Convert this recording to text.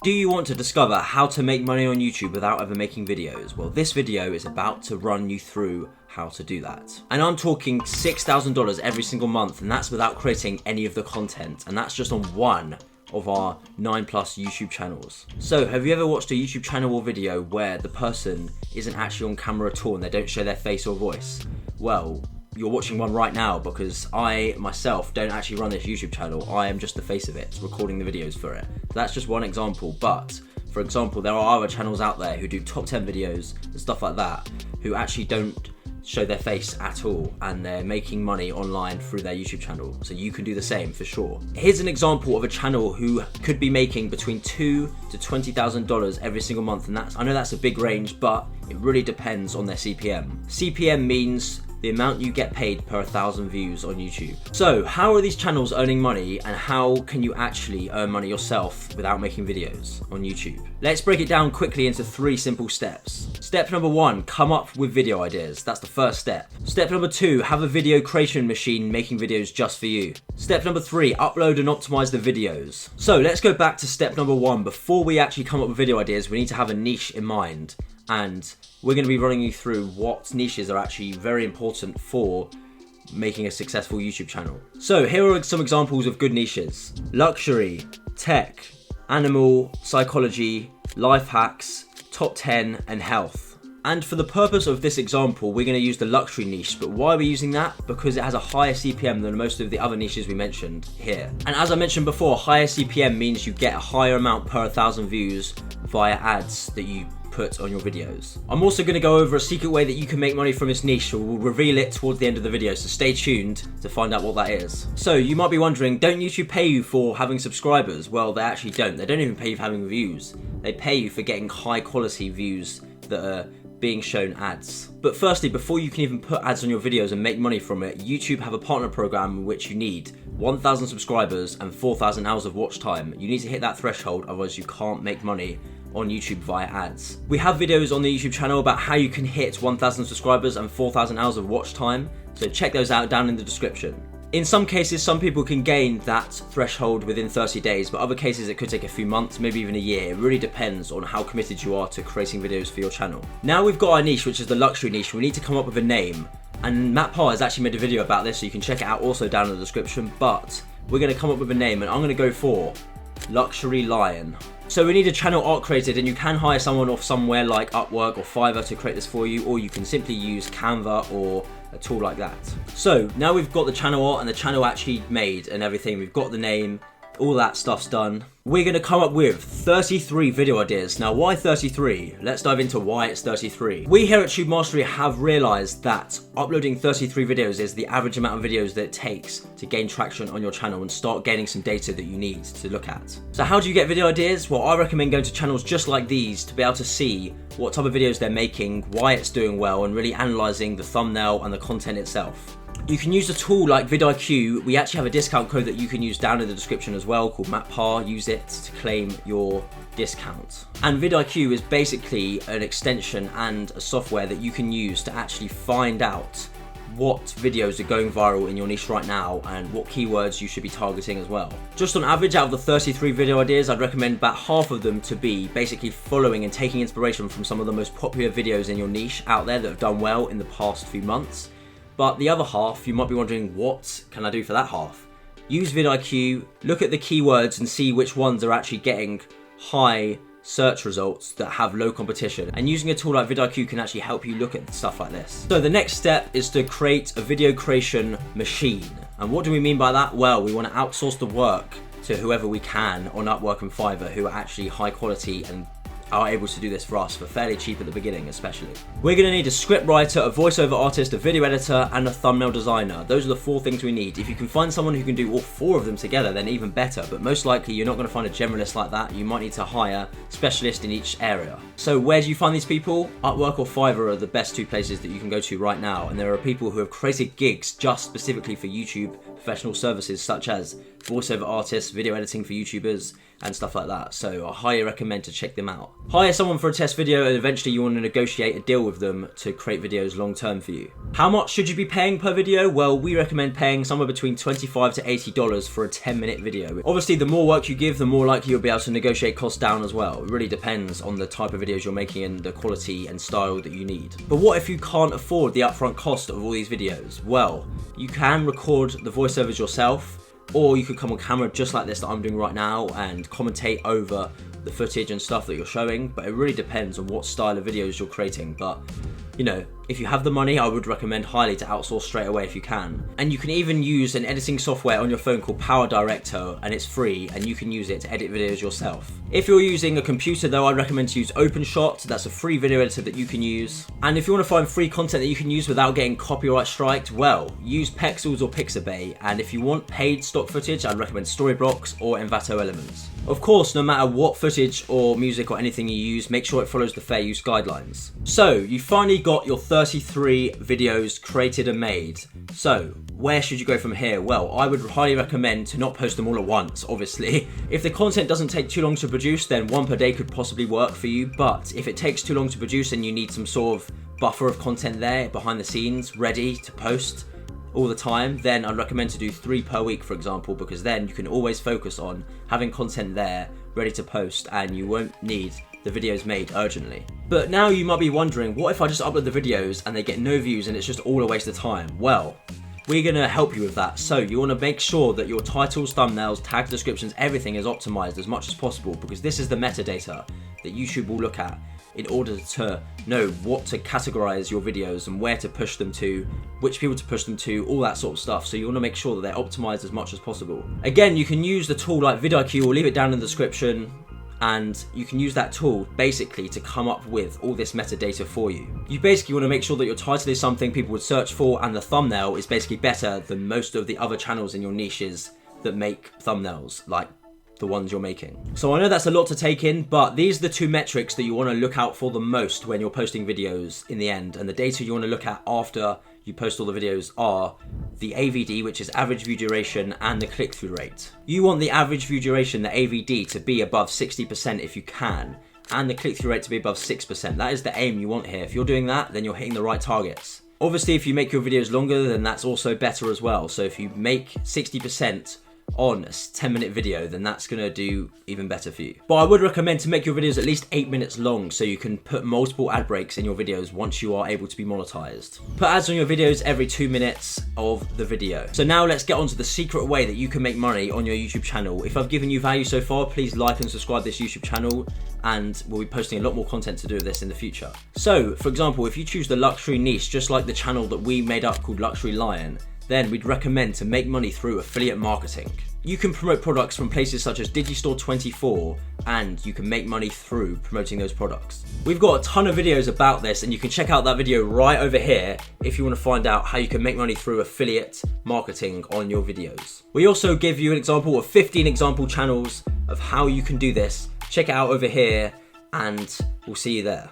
Do you want to discover how to make money on YouTube without ever making videos? Well, this video is about to run you through how to do that. And I'm talking $6,000 every single month, and that's without creating any of the content. And that's just on one of our 9+ YouTube channels. So have you ever watched a YouTube channel or video where the person isn't actually on camera at all and they don't show their face or voice? Well, you're watching one right now because I myself don't actually run this YouTube channel. I am just the face of it, recording the videos for it. That's just one example, but for example, there are other channels out there who do top 10 videos and stuff like that who actually don't show their face at all, and they're making money online through their YouTube channel. So you can do the same for sure. Here's an example of a channel who could be making between $2,000 to $20,000 every single month, and I know that's a big range, but it really depends on their CPM. CPM means the amount you get paid per 1,000 views on YouTube. So how are these channels earning money, and how can you actually earn money yourself without making videos on YouTube? Let's break it down quickly into 3 simple steps. Step number 1, come up with video ideas. That's the first step. Step number 2, have a video creation machine making videos just for you. Step number 3, upload and optimize the videos. So let's go back to step number 1. Before we actually come up with video ideas, we need to have a niche in mind. And we're going to be running you through what niches are actually very important for making a successful YouTube channel. So here are some examples of good niches: luxury, tech, animal, psychology, life hacks, top 10, and health. And for the purpose of this example, we're going to use the luxury niche. But why are we using that? Because it has a higher CPM than most of the other niches we mentioned here. And as I mentioned before, higher CPM means you get a higher amount per 1,000 views via ads that you put on your videos. I'm also going to go over a secret way that you can make money from this niche, so we'll reveal it towards the end of the video, so stay tuned to find out what that is. So you might be wondering, don't YouTube pay you for having subscribers? Well, they actually don't. They don't even pay you for having views. They pay you for getting high quality views that are being shown ads. But firstly, before you can even put ads on your videos and make money from it, YouTube have a partner program in which you need 1,000 subscribers and 4,000 hours of watch time. You need to hit that threshold, otherwise you can't make money on YouTube via ads. We have videos on the YouTube channel about how you can hit 1,000 subscribers and 4,000 hours of watch time, so check those out down in the description. In some cases, some people can gain that threshold within 30 days, but other cases it could take a few months, maybe even a year. It really depends on how committed you are to creating videos for your channel. Now we've got our niche, which is the luxury niche. We need to come up with a name, and Matt Parr has actually made a video about this, so you can check it out also down in the description, but we're going to come up with a name, and I'm going to go for Luxury Lion. So we need a channel art created, and you can hire someone off somewhere like Upwork or Fiverr to create this for you, or you can simply use Canva or a tool like that. So now we've got the channel art and the channel actually made and everything, we've got the name, all that stuff's done. We're going to come up with 33 video ideas. Now why 33? Let's dive into why it's 33. We here at Tube Mastery have realized that uploading 33 videos is the average amount of videos that it takes to gain traction on your channel and start gaining some data that you need to look at. So how do you get video ideas? Well, I recommend going to channels just like these to be able to see what type of videos they're making, why it's doing well, and really analyzing the thumbnail and the content itself. You can use a tool like vidIQ. We actually have a discount code that you can use down in the description as well called Matt Parr. Use it to claim your discount. And vidIQ is basically an extension and a software that you can use to actually find out what videos are going viral in your niche right now and what keywords you should be targeting as well. Just on average, out of the 33 video ideas, I'd recommend about half of them to be basically following and taking inspiration from some of the most popular videos in your niche out there that have done well in the past few months. But the other half, you might be wondering, what can I do for that half? Use vidIQ, look at the keywords and see which ones are actually getting high search results that have low competition. And using a tool like vidIQ can actually help you look at stuff like this. So the next step is to create a video creation machine. And what do we mean by that? Well, we want to outsource the work to whoever we can on Upwork and Fiverr who are actually high quality and are able to do this for us for fairly cheap at the beginning especially. We're going to need a script writer, a voiceover artist, a video editor, and a thumbnail designer. Those are the 4 things we need. If you can find someone who can do all 4 of them together, then even better, but most likely you're not going to find a generalist like that. You might need to hire a specialist in each area. So where do you find these people? Upwork or Fiverr are the best 2 places that you can go to right now, and there are people who have created gigs just specifically for YouTube professional services such as voiceover artists, video editing for YouTubers, and stuff like that. So I highly recommend to check them out. Hire someone for a test video, and eventually you want to negotiate a deal with them to create videos long term for you. How much should you be paying per video? Well, we recommend paying somewhere between $25 to $80 for a 10-minute video. Obviously, the more work you give, the more likely you'll be able to negotiate costs down as well. It really depends on the type of videos you're making and the quality and style that you need. But what if you can't afford the upfront cost of all these videos? Well, you can record the voiceovers yourself, or you could come on camera just like this that I'm doing right now and commentate over the footage and stuff that you're showing. But it really depends on what style of videos you're creating. But you know, if you have the money, I would recommend highly to outsource straight away if you can. And you can even use an editing software on your phone called Power Director, and it's free, and you can use it to edit videos yourself. If you're using a computer though, I'd recommend to use OpenShot. That's a free video editor that you can use. And if you want to find free content that you can use without getting copyright striked, well, use Pexels or Pixabay. And if you want paid stock footage, I'd recommend Storyblocks or Envato Elements. Of course, no matter what footage or music or anything you use, make sure it follows the fair use guidelines. So, you finally got your 33 videos created and made. So, where should you go from here? Well, I would highly recommend to not post them all at once, obviously. If the content doesn't take too long to produce, then one per day could possibly work for you. But if it takes too long to produce and you need some sort of buffer of content there behind the scenes, ready to post all the time, then I'd recommend to do 3 per week, for example, because then you can always focus on having content there ready to post and you won't need the videos made urgently. But now you might be wondering, what if I just upload the videos and they get no views and it's just all a waste of time? Well, we're going to help you with that. So you want to make sure that your titles, thumbnails, tag descriptions, everything is optimized as much as possible, because this is the metadata that YouTube will look at in order to know what to categorize your videos and where to push them to, which people to push them to, all that sort of stuff. So you want to make sure that they're optimized as much as possible. Again, you can use the tool like vidIQ, or leave it down in the description, and you can use that tool basically to come up with all this metadata for you. You basically want to make sure that your title is something people would search for, and the thumbnail is basically better than most of the other channels in your niches that make thumbnails, like the ones you're making. So I know that's a lot to take in, but these are the 2 metrics that you want to look out for the most when you're posting videos in the end. And the data you want to look at after you post all the videos are the AVD, which is average view duration, and the click-through rate. You want the average view duration, the AVD, to be above 60% if you can, and the click-through rate to be above 6%. That is the aim you want here. If you're doing that, then you're hitting the right targets. Obviously, if you make your videos longer, then that's also better as well. So if you make 60% on a 10-minute video, then that's going to do even better for you. But I would recommend to make your videos at least 8 minutes long, so you can put multiple ad breaks in your videos once you are able to be monetized. Put ads on your videos every 2 minutes of the video. So now let's get on to the secret way that you can make money on your YouTube channel. If I've given you value so far, please like and subscribe to this YouTube channel, and we'll be posting a lot more content to do with this in the future. So, for example, if you choose the luxury niche, just like the channel that we made up called Luxury Lion, then we'd recommend to make money through affiliate marketing. You can promote products from places such as Digistore24, and you can make money through promoting those products. We've got a ton of videos about this, and you can check out that video right over here if you want to find out how you can make money through affiliate marketing on your videos. We also give you an example of 15 example channels of how you can do this. Check it out over here, and we'll see you there.